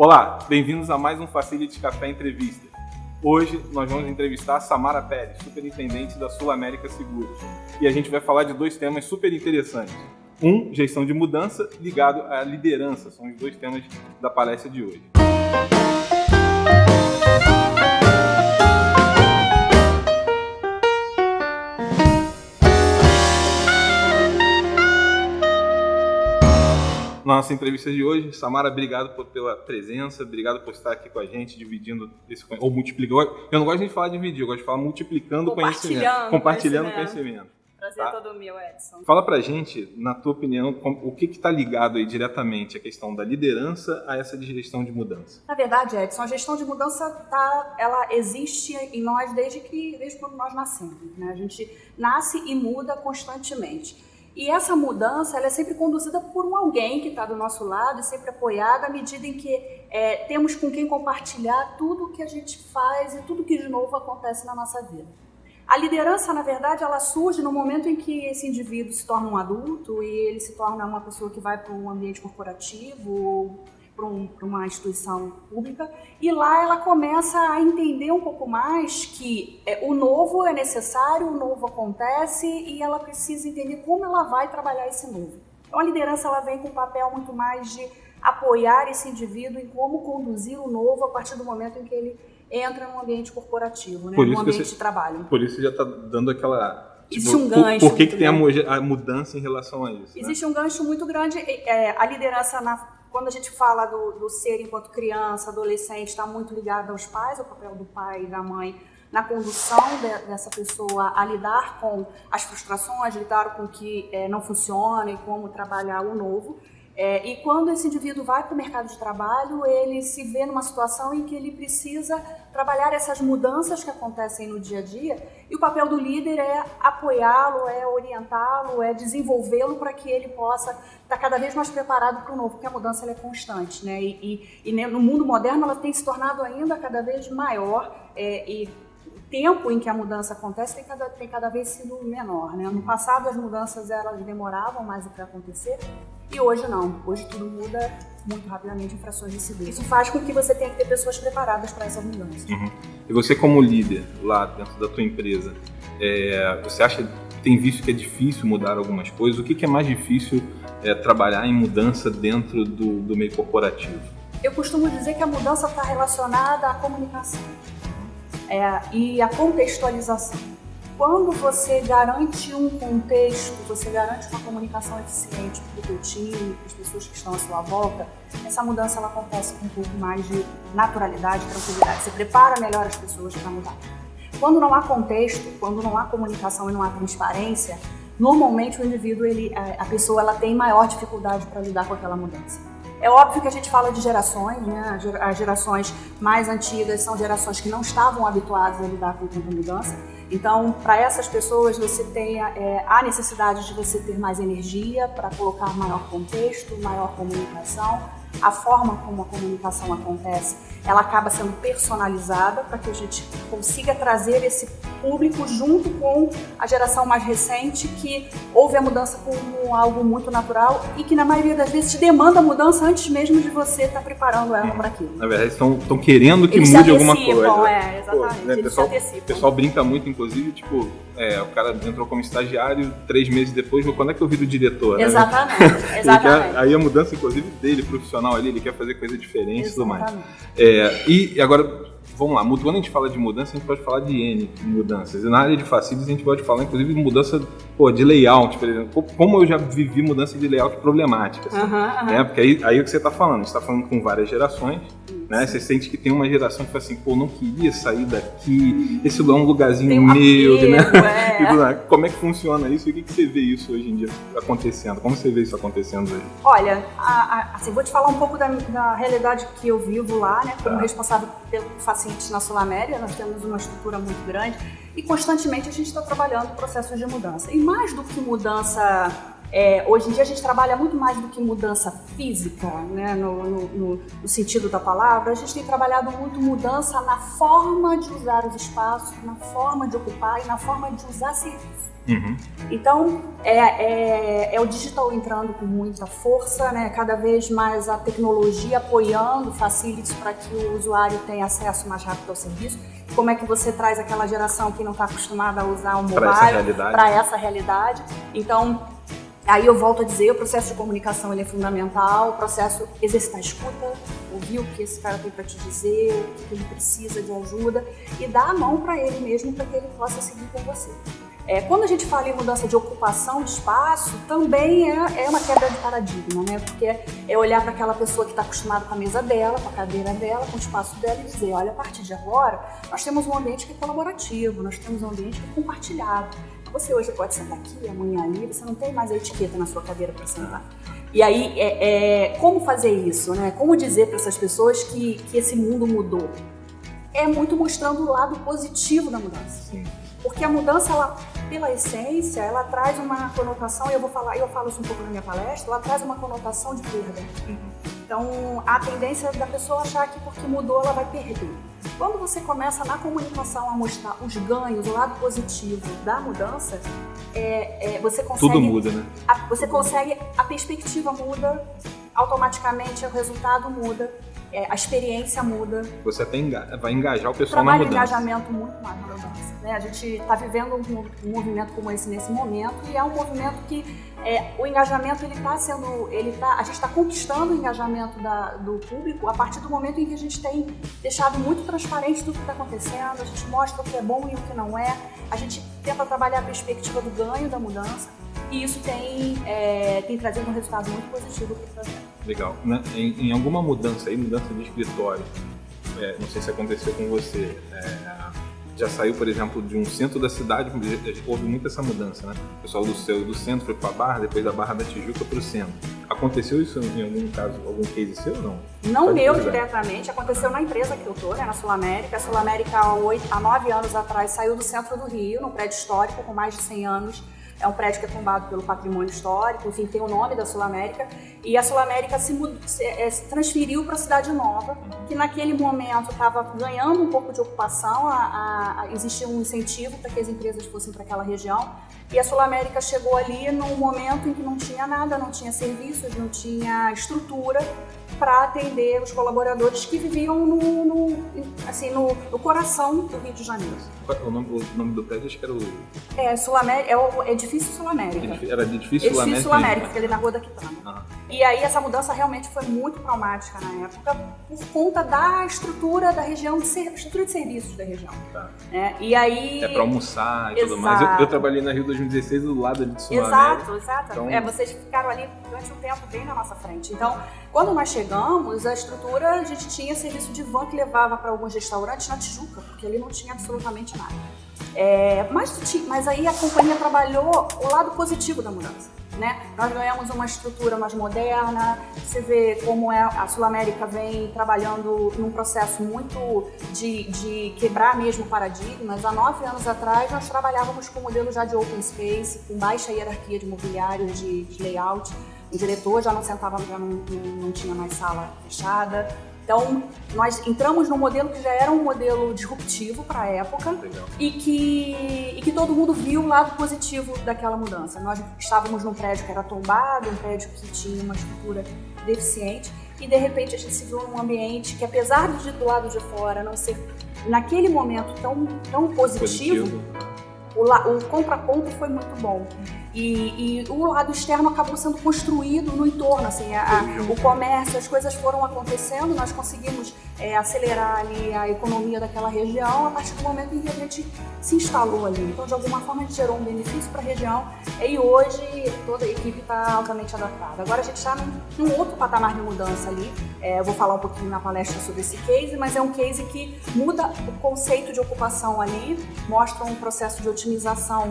Olá, bem-vindos a mais um Facility Café Entrevista. Hoje nós vamos entrevistar a Samara Pérez, superintendente da Sul América Seguros. E a gente vai falar de dois temas super interessantes. Gestão de mudança ligado à liderança. São os dois temas da palestra de hoje. Nossa entrevista de hoje. Samara, obrigado pela presença, obrigado por estar aqui com a gente, dividindo esse conhecimento, ou multiplicando. Eu não gosto de falar dividir, eu gosto de falar multiplicando conhecimento. Compartilhando conhecimento. Prazer tá? Todo meu, Edson. Fala pra gente, na tua opinião, o que está ligado aí diretamente a questão da liderança a essa de gestão de mudança? Na verdade, Edson, a gestão de mudança ela existe em nós desde quando nós nascemos, né? A gente nasce e muda constantemente. E essa mudança ela é sempre conduzida por alguém que está do nosso lado e sempre apoiada à medida em que temos com quem compartilhar tudo o que a gente faz e tudo que de novo acontece na nossa vida. A liderança, na verdade, ela surge no momento em que esse indivíduo se torna um adulto e ele se torna uma pessoa que vai para um ambiente corporativo ou para uma instituição pública, e lá ela começa a entender um pouco mais que o novo é necessário, o novo acontece e ela precisa entender como ela vai trabalhar esse novo. Então a liderança ela vem com um papel muito mais de apoiar esse indivíduo em como conduzir o novo a partir do momento em que ele entra num ambiente corporativo, né? Num ambiente de trabalho. Por isso já está dando aquela... Existe um gancho. Por que tem a mudança em relação a isso? Existe um gancho muito grande. A liderança quando a gente fala do ser enquanto criança, adolescente, está muito ligado aos pais, ao papel do pai e da mãe na condução dessa pessoa a lidar com as frustrações, lidar com o que não funciona e como trabalhar o novo. E quando esse indivíduo vai para o mercado de trabalho, ele se vê numa situação em que ele precisa trabalhar essas mudanças que acontecem no dia a dia, e o papel do líder é apoiá-lo, é orientá-lo, é desenvolvê-lo para que ele possa estar cada vez mais preparado para o novo, porque a mudança ela é constante, né? E no mundo moderno ela tem se tornado ainda cada vez maior, e o tempo em que a mudança acontece tem cada vez sido menor, né? No passado as mudanças elas demoravam mais para acontecer, e hoje não. Hoje tudo muda muito rapidamente em frações de segundo. Isso faz com que você tenha que ter pessoas preparadas para essas mudanças. Uhum. E você como líder lá dentro da tua empresa, você acha que tem visto que é difícil mudar algumas coisas? O que é mais difícil trabalhar em mudança dentro do meio corporativo? Eu costumo dizer que a mudança está relacionada à comunicação e à contextualização. Quando você garante um contexto, você garante uma comunicação eficiente para o teu time, para as pessoas que estão à sua volta, essa mudança ela acontece com um pouco mais de naturalidade, tranquilidade. Você prepara melhor as pessoas para mudar. Quando não há contexto, quando não há comunicação e não há transparência, normalmente o indivíduo, a pessoa ela tem maior dificuldade para lidar com aquela mudança. É óbvio que a gente fala de gerações, né? As gerações mais antigas são gerações que não estavam habituadas a lidar com tanta mudança. Então, para essas pessoas, você tem a necessidade de você ter mais energia para colocar maior contexto, maior comunicação. A forma como a comunicação acontece, ela acaba sendo personalizada para que a gente consiga trazer esse público junto com a geração mais recente que ouve a mudança como algo muito natural e que na maioria das vezes te demanda a mudança antes mesmo de você estar preparando ela para aquilo. Na verdade, estão querendo que mude alguma coisa. Exatamente. O pessoal brinca muito, inclusive, tipo, o cara entrou como estagiário, 3 meses depois, quando é que eu viro diretor? Exatamente, né? Exatamente. Aí a mudança, inclusive, dele, profissional ali, ele quer fazer coisa diferente e tudo mais. E agora, vamos lá, quando a gente fala de mudança, a gente pode falar de N mudanças. E na área de facilities, a gente pode falar, inclusive, de mudança de layout, por exemplo. Como eu já vivi mudança de layout problemática. Assim, né? Porque aí é o que você está falando, a gente está falando com várias gerações. Né? Você sente que tem uma geração que fala assim, não queria sair daqui, esse é um lugarzinho meu, né? Como é que funciona isso e o que você vê isso hoje em dia acontecendo? Como você vê isso acontecendo hoje? Olha, assim, vou te falar um pouco da realidade que eu vivo lá, né? Como responsável pelo Facilities na Sul América, nós temos uma estrutura muito grande e constantemente a gente está trabalhando processos de mudança. E mais do que mudança Hoje em dia a gente trabalha muito mais do que mudança física, né, no sentido da palavra. A gente tem trabalhado muito mudança na forma de usar os espaços, na forma de ocupar e na forma de usar serviço. Uhum. Então, é o digital entrando com muita força, né? Cada vez mais a tecnologia apoiando facilities para que o usuário tenha acesso mais rápido ao serviço. Como é que você traz aquela geração que não está acostumada a usar o mobile para essa realidade? Então, aí eu volto a dizer, o processo de comunicação ele é fundamental, o processo exercitar a escuta, ouvir o que esse cara tem para te dizer, o que ele precisa de ajuda e dar a mão para ele mesmo para que ele possa seguir com você. Quando a gente fala em mudança de ocupação de espaço, também é uma quebra de paradigma, né? Porque é olhar para aquela pessoa que está acostumada com a mesa dela, com a cadeira dela, com o espaço dela e dizer, olha, a partir de agora, nós temos um ambiente que é colaborativo, nós temos um ambiente que é compartilhado. Você hoje pode sentar aqui, amanhã ali, você não tem mais a etiqueta na sua cadeira para sentar. E aí, como fazer isso, né? Como dizer para essas pessoas que esse mundo mudou? É muito mostrando o lado positivo da mudança. Sim. Porque a mudança, ela, pela essência, ela traz uma conotação, eu falo isso um pouco na minha palestra, ela traz uma conotação de perda. Então, a tendência da pessoa achar que porque mudou, ela vai perder. Quando você começa na comunicação a mostrar os ganhos, o lado positivo da mudança, você consegue... Tudo muda, né? Você consegue, a perspectiva muda, automaticamente o resultado muda, a experiência muda. Você até vai engajar o pessoal na mudança. Engajamento muito mais na mudança. Né? A gente está vivendo um movimento como esse nesse momento e é um movimento que o engajamento a gente está conquistando o engajamento do público a partir do momento em que a gente tem deixado muito transparente tudo que está acontecendo, a gente mostra o que é bom e o que não é, a gente tenta trabalhar a perspectiva do ganho da mudança e isso tem trazido um resultado muito positivo para o projeto. Legal. Em alguma mudança aí, mudança de escritório, não sei se aconteceu com você, já saiu, por exemplo, de um centro da cidade, houve muito essa mudança, né? O pessoal do centro foi para a Barra, depois da Barra da Tijuca para o centro. Aconteceu isso em algum caso, algum case seu ou não? Não meu diretamente, aconteceu na empresa que eu estou, né, na Sul América. A Sul América, há 9 anos atrás, saiu do centro do Rio, num prédio histórico com mais de 100 anos. É um prédio que é tombado pelo patrimônio histórico, enfim, tem o nome da Sul América. E a Sul América se transferiu para a Cidade Nova, que naquele momento estava ganhando um pouco de ocupação, existia um incentivo para que as empresas fossem para aquela região. E a Sul América chegou ali num momento em que não tinha nada, não tinha serviços, não tinha estrutura para atender os colaboradores que viviam no coração do Rio de Janeiro. O nome do prédio acho que era o Edifício Sul América. Era Edifício Sul América? Edifício Sul América, fica ali na Rua da Quitanda. E aí essa mudança realmente foi muito traumática na época por conta da estrutura da região, estrutura de serviços da região. Tá. E aí... para almoçar e tudo mais. Eu trabalhei na Rio 2016 do lado ali de Sul América. Exato. Então... Vocês ficaram ali durante um tempo bem na nossa frente. Então, quando nós chegamos, a gente tinha serviço de van que levava para alguns restaurantes na Tijuca, porque ali não tinha absolutamente nada. Mas aí a companhia trabalhou o lado positivo da mudança. Né? Nós ganhamos uma estrutura mais moderna, você vê como a Sul América vem trabalhando num processo muito de quebrar mesmo paradigmas. Há 9 anos atrás nós trabalhávamos com um modelo já de open space, com baixa hierarquia de mobiliário, de layout. O diretor já não sentava, já não tinha mais sala fechada. Então, nós entramos num modelo que já era um modelo disruptivo para a época. Legal. e que todo mundo viu o lado positivo daquela mudança. Nós estávamos num prédio que era tombado, um prédio que tinha uma estrutura deficiente e, de repente, a gente se viu num ambiente que, apesar do lado de fora não ser, naquele momento, tão positivo. O contraponto foi muito bom. E o lado externo acabou sendo construído no entorno, assim, o comércio, as coisas foram acontecendo, nós conseguimos acelerar ali a economia daquela região a partir do momento em que a gente se instalou ali. Então, de alguma forma, a gente gerou um benefício para a região e hoje toda a equipe está altamente adaptada. Agora a gente está num outro patamar de mudança ali. Eu vou falar um pouquinho na palestra sobre esse case, mas é um case que muda o conceito de ocupação ali, mostra um processo de otimização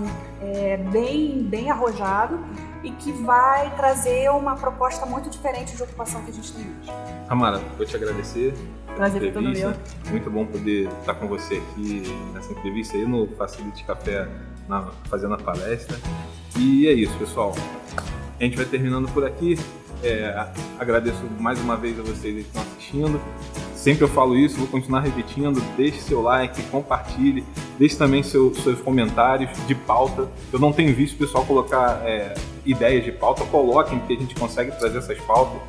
bem arrojado e que vai trazer uma proposta muito diferente de ocupação que a gente tem hoje. Amara, vou te agradecer pela entrevista. Muito bom poder estar com você aqui nessa entrevista aí no Facility Café, fazendo a palestra. E é isso, pessoal. A gente vai terminando por aqui. Agradeço mais uma vez a vocês que estão assistindo. Sempre eu falo isso, vou continuar repetindo. Deixe seu like, compartilhe, deixe também seus comentários de pauta. Eu não tenho visto o pessoal colocar ideias de pauta, coloquem, porque a gente consegue trazer essas pautas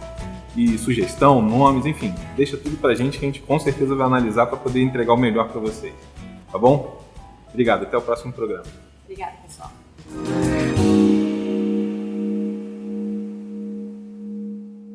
e sugestão, nomes, enfim. Deixa tudo pra gente que a gente com certeza vai analisar para poder entregar o melhor para vocês. Tá bom? Obrigado, até o próximo programa. Obrigada, pessoal.